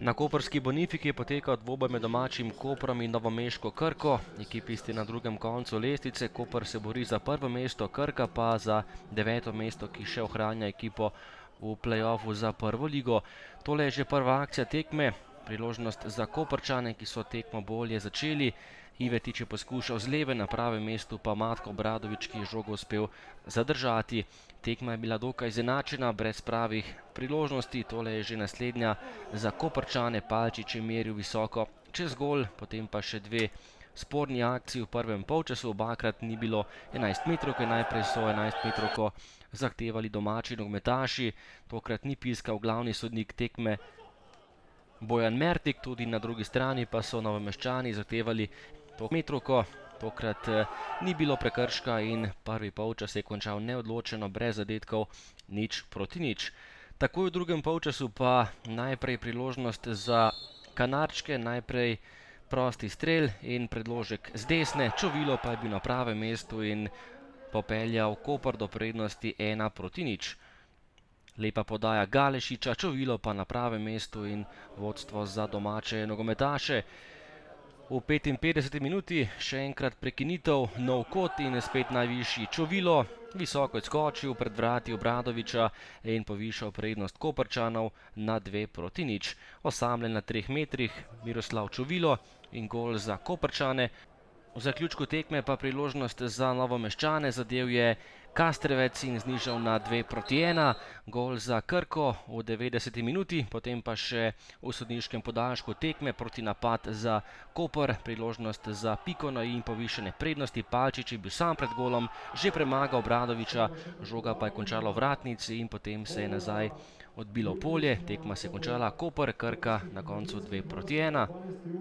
Na koprski Bonifiki je potekal dvoboj med domačim Koprom in novomeško Krko. Ekipi sta na drugem koncu lestvice. Koper se bori za prvo mesto, Krka pa za 9. mesto, ki še ohranja ekipo v play-offu za prvo ligo. Tole je že prva akcija tekme, priložnost za Koprčane, ki so tekmo bolje začeli. Ivetič je poskušal z leve, na pravem mestu pa Matko Obradovič, ki je žogo uspel zadržati. Tekma je bila dokaj izenačena, brez pravih priložnosti. Tole je že naslednja za Koprčane. Palčič je meril visoko čez gol, potem pa še dve sporni akciji v prvem polčasu. Obakrat ni bilo 11 metrovke, najprej so 11 metrovko zahtevali domači nogometaši. Tokrat ni piskal glavni sodnik tekme Bojan Mertik, tudi na drugi strani pa so Novomeščani zahtevali metrovko. Tokrat ni bilo prekrška in prvi polčas je končal neodločeno, brez zadetkov, 0-0. Takoj v drugem polčasu pa najprej priložnost za Kanarčke, najprej prosti strel in predložek z desne. Čovilo pa je bil na pravem mestu in popeljal Koper do prednosti 1-0. Lepa podaja Galešiča, Čovilo pa na pravem mestu in vodstvo za domače nogometaše. V 55. minuti še enkrat prekinitev, nov kot in spet najvišji Čovilo. Visoko je skočil pred vrati Obradoviča in povišal prednost Koprčanov na 2-0. Osamljen na 3 metrih Miroslav Čovilo in gol za Koprčane. V zaključku tekme pa priložnost za Novomeščane, zadel je Kastrevec in znižal na 2-1. Gol za Krko v 90. minuti, potem pa še v sodniškem podaljšku tekme proti napad za Koper, priložnost za piko na i in povišene prednosti. Palčič je bil sam pred golom, že premagal Obradoviča, žoga pa je končala v vratnici in potem se je nazaj odbilo polje. Tekma se je končala Koper, Krka na koncu 2-1.